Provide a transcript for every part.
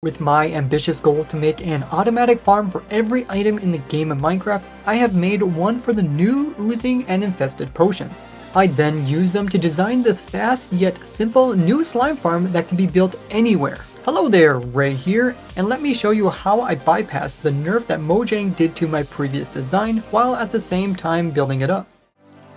With my ambitious goal to make an automatic farm for every item in the game of Minecraft, I have made one for the new oozing and infested potions. I then use them to design this fast yet simple new slime farm that can be built anywhere. Hello there, Ray here, and let me show you how I bypassed the nerf that Mojang did to my previous design while at the same time building it up.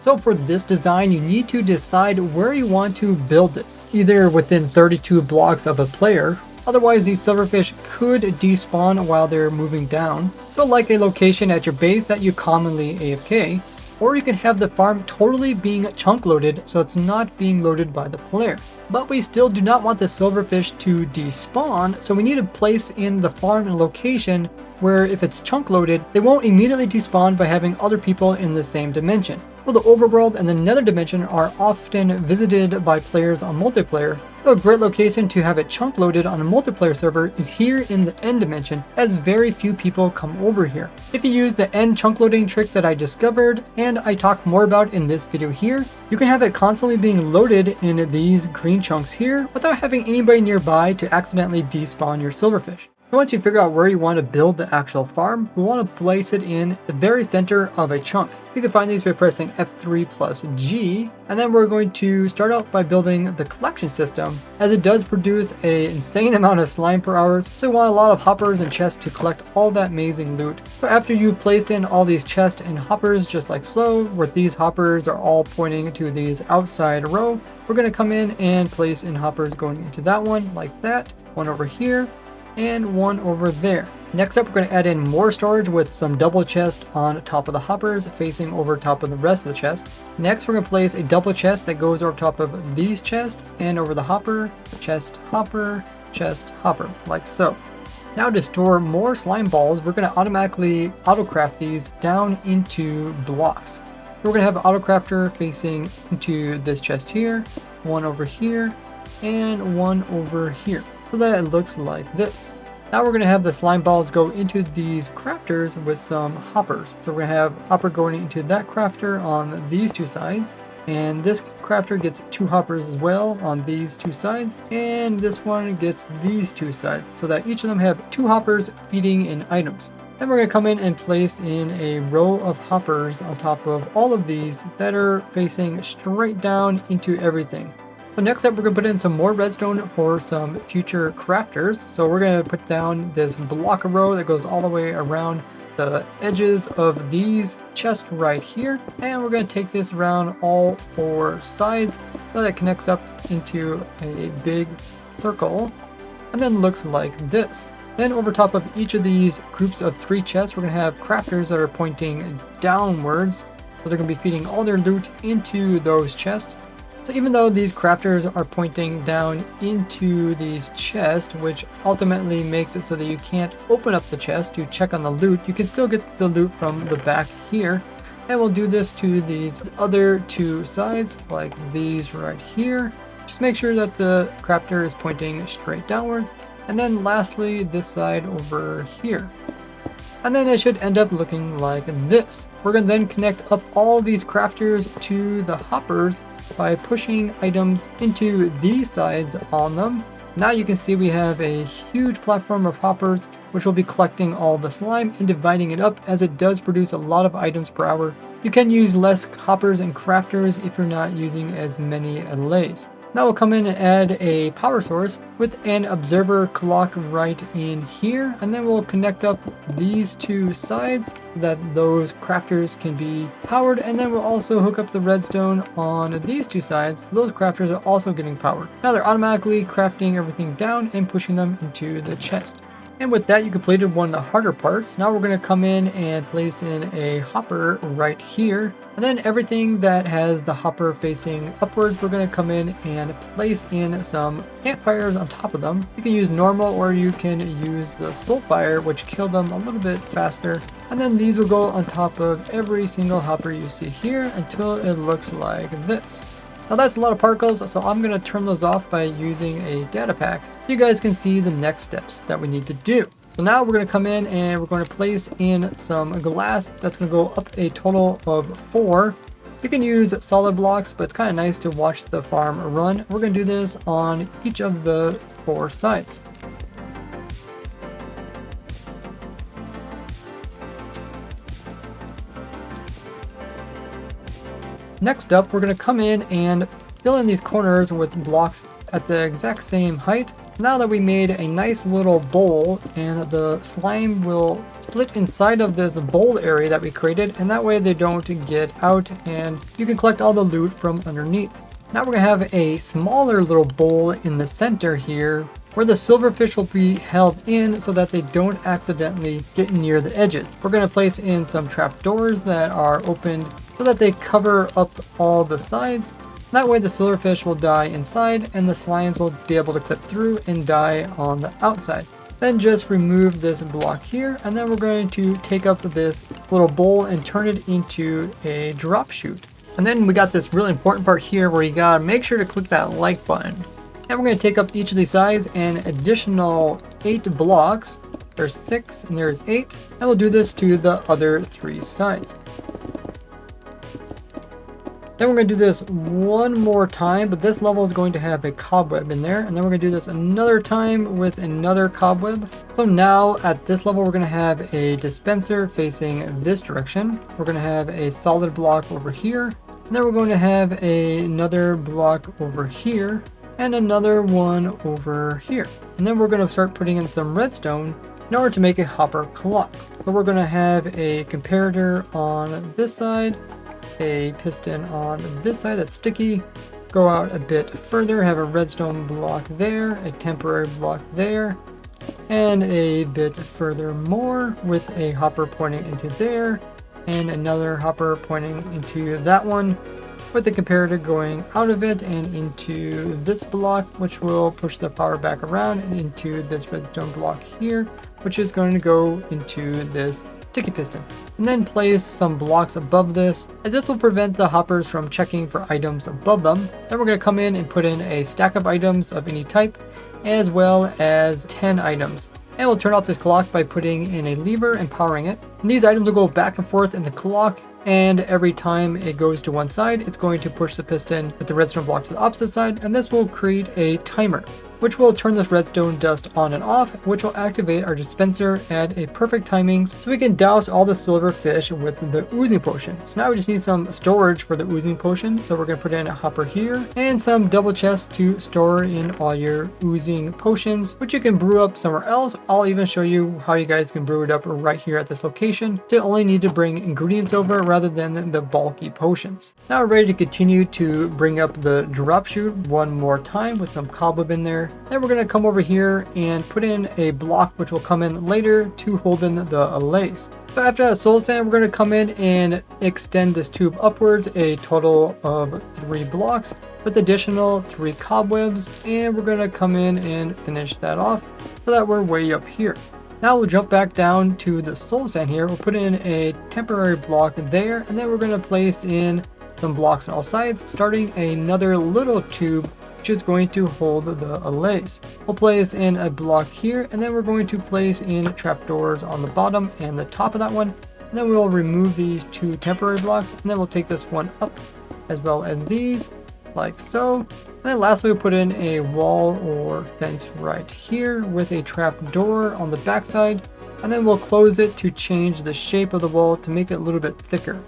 So for this design, you need to decide where you want to build this, either within 32 blocks of a player. Otherwise, these silverfish could despawn while they're moving down, so like a location at your base that you commonly AFK, or you can have the farm totally being chunk loaded so it's not being loaded by the player. But we still do not want the silverfish to despawn, so we need to place in the farm in a location where if it's chunk loaded, they won't immediately despawn by having other people in the same dimension. Well, the overworld and the nether dimension are often visited by players on multiplayer, so a great location to have it chunk loaded on a multiplayer server is here in the end dimension, as very few people come over here. If you use the end chunk loading trick that I discovered and I talk more about in this video here, you can have it constantly being loaded in these green chunks here without having anybody nearby to accidentally despawn your silverfish. Once you figure out where you want to build the actual farm, we want to place it in the very center of a chunk. You can find these by pressing F3 plus G, and then we're going to start out by building the collection system, as it does produce an insane amount of slime per hour, so we want a lot of hoppers and chests to collect all that amazing loot. But after you've placed in all these chests and hoppers just like so, where these hoppers are all pointing to these outside row, we're going to come in and place in hoppers going into that one like that, one over here, and one over there. Next up, we're going to add in more storage with some double chest on top of the hoppers facing over top of the rest of the chest. Next, we're going to place a double chest that goes over top of these chests and over the hopper, chest, hopper, like so. Now to store more slime balls, we're going to automatically autocraft these down into blocks. We're going to have an autocrafter facing into this chest here, one over here, and one over here, so that it looks like this. Now we're going to have the slime balls go into these crafters with some hoppers. So we're going to have hopper going into that crafter on these two sides, and this crafter gets two hoppers as well on these two sides, and this one gets these two sides, so that each of them have two hoppers feeding in items. Then we're going to come in and place in a row of hoppers on top of all of these that are facing straight down into everything. So next up, we're going to put in some more redstone for some future crafters. So we're going to put down this block row that goes all the way around the edges of these chests right here. And we're going to take this around all four sides so that it connects up into a big circle and then looks like this. Then over top of each of these groups of three chests, we're going to have crafters that are pointing downwards. So they're going to be feeding all their loot into those chests. So even though these crafters are pointing down into these chests, which ultimately makes it so that you can't open up the chest to check on the loot, you can still get the loot from the back here. And we'll do this to these other two sides, like these right here. Just make sure that the crafter is pointing straight downwards. And then lastly, this side over here. And then it should end up looking like this. We're going to then connect up all these crafters to the hoppers by pushing items into these sides on them. Now you can see we have a huge platform of hoppers, which will be collecting all the slime and dividing it up, as it does produce a lot of items per hour. You can use less hoppers and crafters if you're not using as many allays. Now we'll come in and add a power source with an observer clock right in here, and then we'll connect up these two sides so that those crafters can be powered, and then we'll also hook up the redstone on these two sides so those crafters are also getting powered. Now they're automatically crafting everything down and pushing them into the chest. And with that, you completed one of the harder parts. Now we're going to come in and place in a hopper right here. And then everything that has the hopper facing upwards, we're going to come in and place in some campfires on top of them. You can use normal, or you can use the soul fire, which kill them a little bit faster. And then these will go on top of every single hopper you see here until it looks like this. Now that's a lot of particles, so I'm going to turn those off by using a data pack. You guys can see the next steps that we need to do. So now we're going to come in and we're going to place in some glass that's going to go up a total of 4. You can use solid blocks, but it's kind of nice to watch the farm run. We're going to do this on each of the 4 sides. Next up, we're going to come in and fill in these corners with blocks at the exact same height. Now that we made a nice little bowl, and the slime will split inside of this bowl area that we created, and that way they don't get out and you can collect all the loot from underneath. Now we're going to have a smaller little bowl in the center here where the silverfish will be held in so that they don't accidentally get near the edges. We're going to place in some trapdoors that are opened so that they cover up all the sides. That way the silverfish will die inside and the slimes will be able to clip through and die on the outside. Then just remove this block here, and then we're going to take up this little bowl and turn it into a drop chute. And then we got this really important part here where you gotta make sure to click that like button. And we're going to take up each of these sides and additional 8 blocks. There's 6 and there's 8. And we'll do this to the other 3 sides. Then we're going to do this one more time, but this level is going to have a cobweb in there. And then we're going to do this another time with another cobweb. So now at this level, we're going to have a dispenser facing this direction. We're going to have a solid block over here. And then we're going to have another block over here and another one over here. And then we're going to start putting in some redstone in order to make a hopper clock. So we're going to have a comparator on this side, a piston on this side that's sticky, go out a bit further, have a redstone block there, a temporary block there, and a bit further more with a hopper pointing into there, and another hopper pointing into that one, with the comparator going out of it and into this block, which will push the power back around and into this redstone block here, which is going to go into this sticky piston. And then place some blocks above this, as this will prevent the hoppers from checking for items above them. Then we're going to come in and put in a stack of items of any type, as well as 10 items. And we'll turn off this clock by putting in a lever and powering it. And these items will go back and forth in the clock, and every time it goes to one side, it's going to push the piston with the redstone block to the opposite side, and this will create a timer, which will turn this redstone dust on and off, which will activate our dispenser at a perfect timing so we can douse all the silverfish with the oozing potion. So now we just need some storage for the oozing potion. So we're going to put in a hopper here and some double chests to store in all your oozing potions, which you can brew up somewhere else. I'll even show you how you guys can brew it up right here at this location. So you only need to bring ingredients over rather than the bulky potions. Now we're ready to continue to bring up the drop chute one more time with some cobweb in there. Then we're going to come over here and put in a block which will come in later to hold in the allays. So after that soul sand, we're going to come in and extend this tube upwards a total of 3 blocks with additional 3 cobwebs, and we're going to come in and finish that off so that we're way up here. Now we'll jump back down to the soul sand here. We'll put in a temporary block there, and then we're going to place in some blocks on all sides, starting another little tube which is going to hold the allays. We'll place in a block here, and then we're going to place in trapdoors on the bottom and the top of that one. And then we'll remove these 2 temporary blocks, and then we'll take this one up as well as these, like so. And then lastly, we'll put in a wall or fence right here with a trap door on the back side, and then we'll close it to change the shape of the wall to make it a little bit thicker.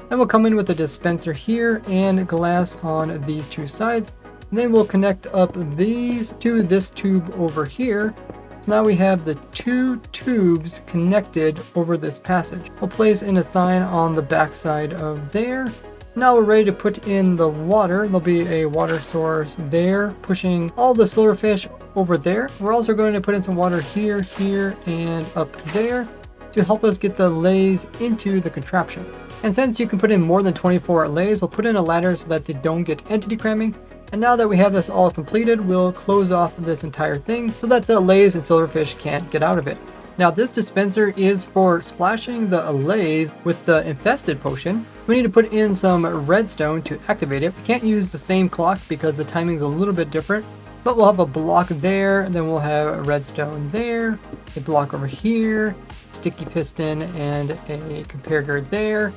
Then we'll come in with a dispenser here and glass on these 2 sides. And then we'll connect up these to this tube over here. So now we have the 2 tubes connected over this passage. We'll place in a sign on the back side of there. Now we're ready to put in the water. There'll be a water source there, pushing all the silverfish over there. We're also going to put in some water here, here, and up there to help us get the allays into the contraption. And since you can put in more than 24 allays, we'll put in a ladder so that they don't get entity cramming. And now that we have this all completed, we'll close off this entire thing so that the allays and silverfish can't get out of it. Now this dispenser is for splashing the allays with the infested potion. We need to put in some redstone to activate it. We can't use the same clock because the timing's a little bit different, but we'll have a block there, and then we'll have a redstone there, a block over here, sticky piston, and a comparator there.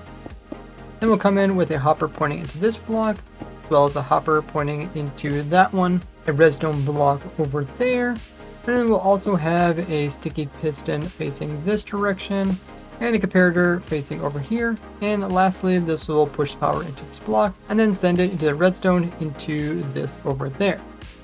Then we'll come in with a hopper pointing into this block, as well as a hopper pointing into that one, a redstone block over there, and then we'll also have a sticky piston facing this direction, and a comparator facing over here. And lastly, this will push power into this block and then send it into the redstone into this over there.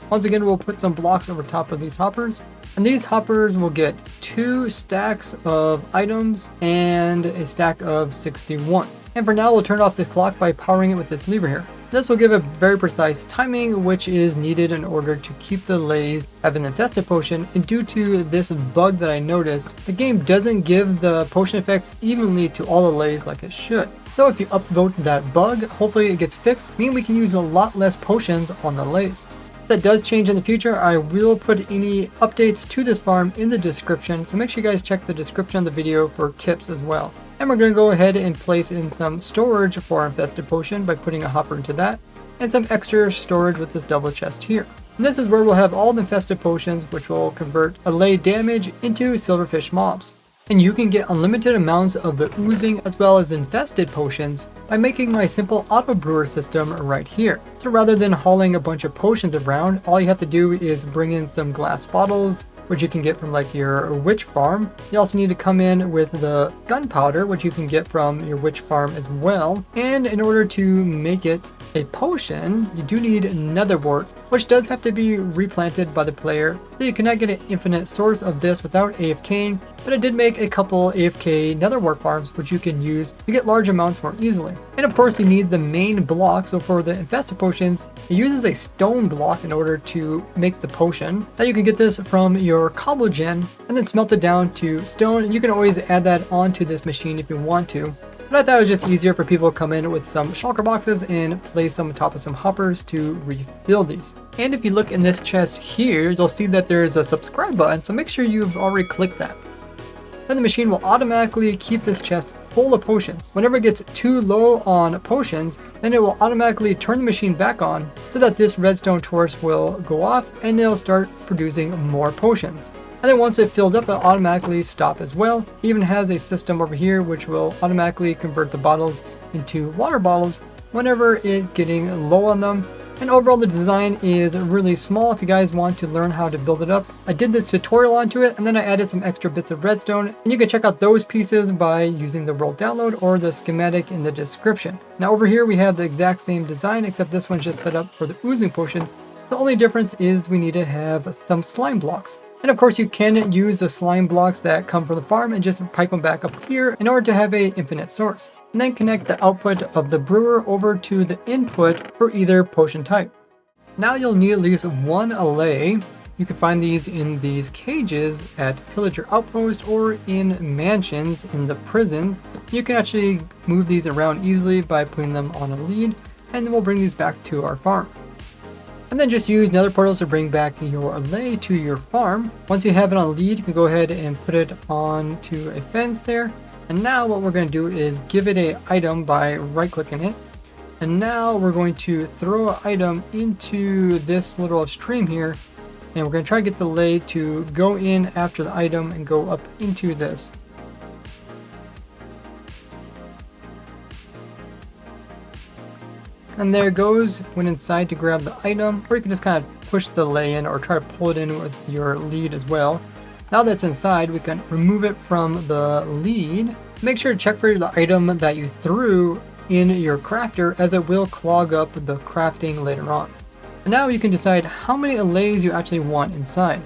Once again, we'll put some blocks over top of these hoppers, and these hoppers will get 2 stacks of items and a stack of 61. And for now, we'll turn off this clock by powering it with this lever here. This will give a very precise timing, which is needed in order to keep the allays have an infested potion. And due to this bug that I noticed, the game doesn't give the potion effects evenly to all allays like it should. So if you upvote that bug, hopefully it gets fixed, meaning we can use a lot less potions on the allays. If that does change in the future, I will put any updates to this farm in the description, so make sure you guys check the description of the video for tips as well. And we're going to go ahead and place in some storage for our infested potion by putting a hopper into that, and some extra storage with this double chest here. And this is where we'll have all the infested potions, which will convert allay damage into silverfish mobs. And you can get unlimited amounts of the oozing as well as infested potions by making my simple auto brewer system right here. So rather than hauling a bunch of potions around, all you have to do is bring in some glass bottles, which you can get from like your witch farm. You also need to come in with the gunpowder, which you can get from your witch farm as well. And in order to make it a potion, you do need nether wart, which does have to be replanted by the player. So you cannot get an infinite source of this without AFKing, but I did make a couple AFK nether wart farms, which you can use to get large amounts more easily. And of course, you need the main block. So for the infested potions, it uses a stone block in order to make the potion. Now you can get this from your cobble gen and then smelt it down to stone. And you can always add that onto this machine if you want to. But I thought it was just easier for people to come in with some shulker boxes and place them on top of some hoppers to refill these. And if you look in this chest here, you'll see that there's a subscribe button, so make sure you've already clicked that. Then the machine will automatically keep this chest full of potions. Whenever it gets too low on potions, then it will automatically turn the machine back on so that this redstone torch will go off and it'll start producing more potions. And then once it fills up, it'll automatically stop as well. It even has a system over here which will automatically convert the bottles into water bottles whenever it's getting low on them. And overall, the design is really small. If you guys want to learn how to build it up, I did this tutorial onto it, and then I added some extra bits of redstone, and you can check out those pieces by using the world download or the schematic in the description. Now over here we have the exact same design, except this one's just set up for the oozing potion. The only difference is we need to have some slime blocks. And of course, you can use the slime blocks that come from the farm and just pipe them back up here in order to have an infinite source. And then connect the output of the brewer over to the input for either potion type. Now you'll need at least one allay. You can find these in these cages at pillager outpost or in mansions in the prisons. You can actually move these around easily by putting them on a lead, and then we'll bring these back to our farm. And then just use nether portals to bring back your allay to your farm. Once you have it on a lead, you can go ahead and put it onto a fence there. And now what we're going to do is give it an item by right clicking it. And now we're going to throw an item into this little stream here. And we're going to try to get the allay to go in after the item and go up into this. And there it goes, went inside to grab the item, or you can just kind of push the allay in or try to pull it in with your lead as well. Now that's inside, we can remove it from the lead. Make sure to check for the item that you threw in your crafter, as it will clog up the crafting later on. And now you can decide how many allays you actually want inside.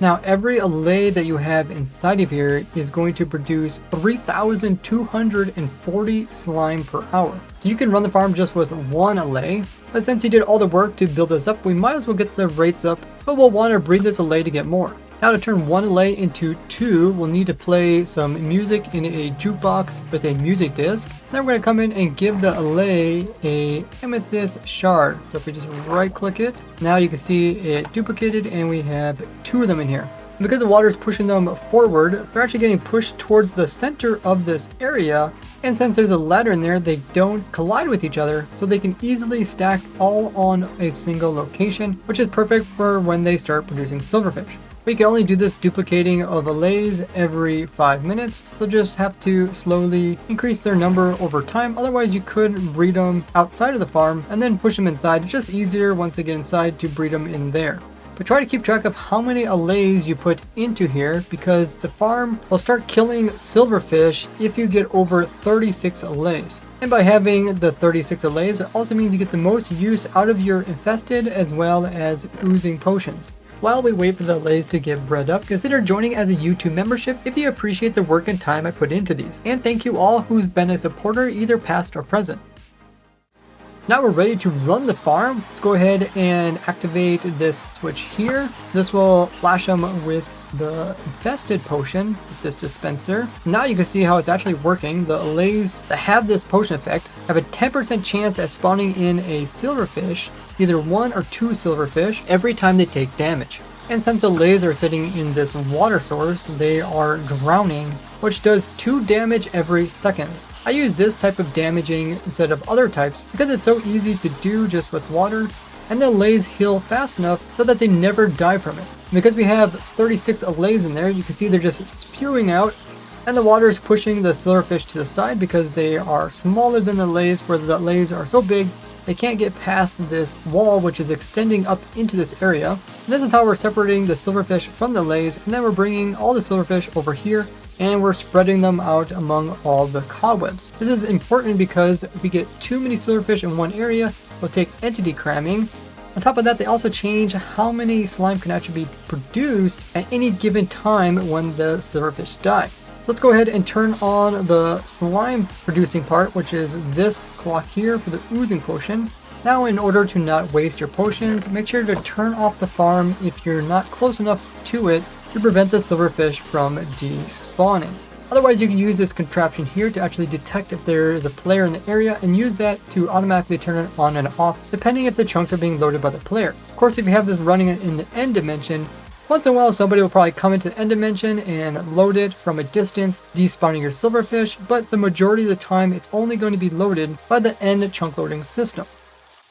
Now every allay that you have inside of here is going to produce 3,240 slime per hour. So you can run the farm just with one allay, but since you did all the work to build this up, we might as well get the rates up, but we'll want to breed this allay to get more. Now to turn one allay into two, we'll need to play some music in a jukebox with a music disc. Then we're going to come in and give the allay a amethyst shard. So if we just right click it, now you can see it duplicated and we have two of them in here. And because the water is pushing them forward, they're actually getting pushed towards the center of this area. And since there's a ladder in there, they don't collide with each other, so they can easily stack all on a single location, which is perfect for when they start producing silverfish. We can only do this duplicating of allays every 5 minutes, so just have to slowly increase their number over time. Otherwise you could breed them outside of the farm and then push them inside. It's just easier once they get inside to breed them in there. But try to keep track of how many allays you put into here, because the farm will start killing silverfish if you get over 36 allays. And by having the 36 allays, it also means you get the most use out of your infested as well as oozing potions. While we wait for the allays to get bred up, consider joining as a YouTube membership if you appreciate the work and time I put into these. And thank you all who's been a supporter, either past or present. Now we're ready to run the farm. Let's go ahead and activate this switch here. This will flash them with the infested potion with this dispenser. Now you can see how it's actually working. The allays that have this potion effect have a 10% chance at spawning in a silverfish, either 1 or 2 silverfish, every time they take damage. And since the allays are sitting in this water source, they are drowning, which does 2 damage every second. I use this type of damaging instead of other types because it's so easy to do just with water, and the allays heal fast enough so that they never die from it. Because we have 36 allays in there, you can see they're just spewing out, and the water is pushing the silverfish to the side because they are smaller than the allays, where the allays are so big they can't get past this wall which is extending up into this area. And this is how we're separating the silverfish from the allays, and then we're bringing all the silverfish over here and we're spreading them out among all the cobwebs. This is important because if we get too many silverfish in one area, we'll take entity cramming. On top of that, they also change how many slime can actually be produced at any given time when the silverfish die. So let's go ahead and turn on the slime producing part, which is this clock here for the oozing potion. Now, in order to not waste your potions, make sure to turn off the farm if you're not close enough to it to prevent the silverfish from despawning. Otherwise, you can use this contraption here to actually detect if there is a player in the area and use that to automatically turn it on and off, depending if the chunks are being loaded by the player. Of course, if you have this running in the end dimension, once in a while somebody will probably come into the end dimension and load it from a distance, despawning your silverfish, but the majority of the time it's only going to be loaded by the end chunk loading system.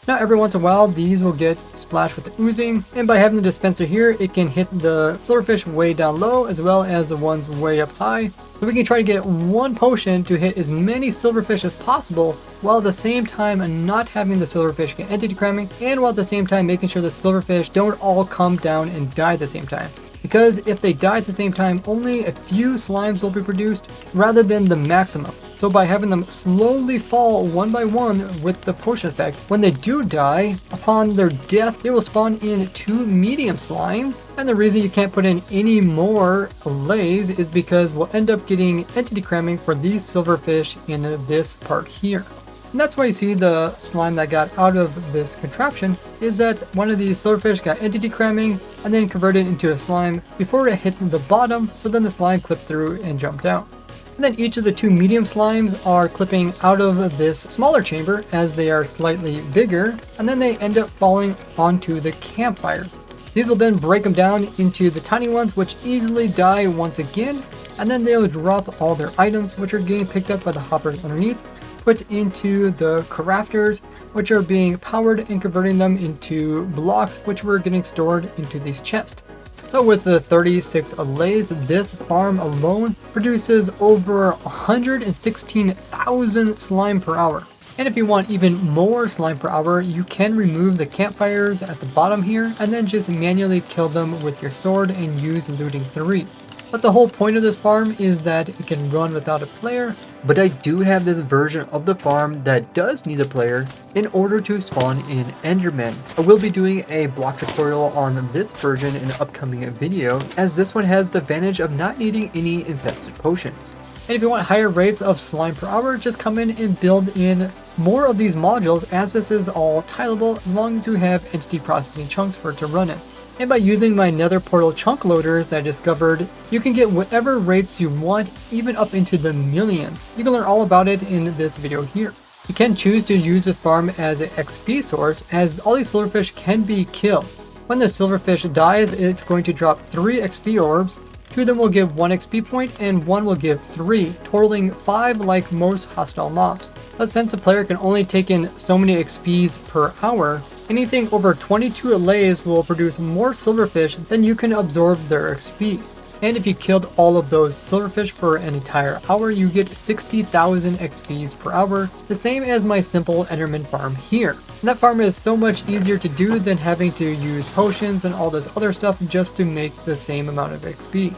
Now every once in a while these will get splashed with the oozing, and by having the dispenser here it can hit the silverfish way down low as well as the ones way up high. So we can try to get one potion to hit as many silverfish as possible, while at the same time not having the silverfish get entity cramming, and while at the same time making sure the silverfish don't all come down and die at the same time. Because if they die at the same time, only a few slimes will be produced rather than the maximum. So by having them slowly fall one by one with the potion effect, when they do die, upon their death, they will spawn in 2 medium slimes. And the reason you can't put in any more allays is because we'll end up getting entity cramming for these silverfish in this part here. And that's why you see the slime that got out of this contraption is that one of these silverfish got entity cramming and then converted into a slime before it hit the bottom, so then the slime clipped through and jumped out. And then each of the 2 medium slimes are clipping out of this smaller chamber as they are slightly bigger, and then they end up falling onto the campfires. These will then break them down into the tiny ones, which easily die once again, and then they'll drop all their items, which are getting picked up by the hoppers underneath, put into the crafters, which are being powered and converting them into blocks, which were getting stored into these chests. So with the 36 allays, this farm alone produces over 116,000 slime per hour. And if you want even more slime per hour, you can remove the campfires at the bottom here and then just manually kill them with your sword and use looting 3. But the whole point of this farm is that it can run without a player. But I do have this version of the farm that does need a player in order to spawn in Endermen. I will be doing a block tutorial on this version in an upcoming video, as this one has the advantage of not needing any infested potions. And if you want higher rates of slime per hour, just come in and build in more of these modules, as this is all tileable as long as you have entity processing chunks for it to run in. And by using my nether portal chunk loaders that I discovered, you can get whatever rates you want, even up into the millions. You can learn all about it in this video here. You can choose to use this farm as an XP source, as all these silverfish can be killed. When the silverfish dies, it's going to drop 3 XP orbs. 2 of them will give 1 XP point and 1 will give 3, totaling 5 like most hostile mobs. But since the player can only take in so many XPs per hour, anything over 22 allays will produce more silverfish than you can absorb their XP. And if you killed all of those silverfish for an entire hour, you get 60,000 XPs per hour, the same as my simple Enderman farm here. And that farm is so much easier to do than having to use potions and all this other stuff just to make the same amount of XP.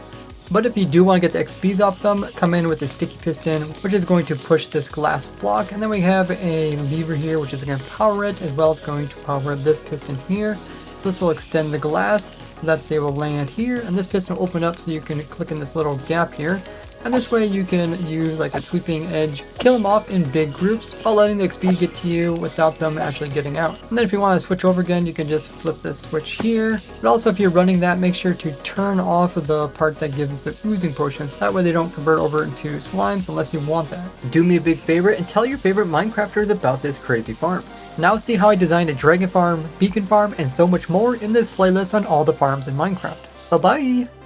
But if you do want to get the XPs off them, come in with a sticky piston, which is going to push this glass block. And then we have a lever here, which is going to power it, as well as going to power this piston here. This will extend the glass so that they will land here, and this piston will open up so you can click in this little gap here. And this way you can use like a sweeping edge, kill them off in big groups while letting the XP get to you without them actually getting out. And then if you want to switch over again, you can just flip this switch here. But also if you're running that, make sure to turn off the part that gives the oozing potions. That way they don't convert over into slimes unless you want that. Do me a big favor and tell your favorite Minecrafters about this crazy farm. Now see how I designed a dragon farm, beacon farm, and so much more in this playlist on all the farms in Minecraft. Bye bye!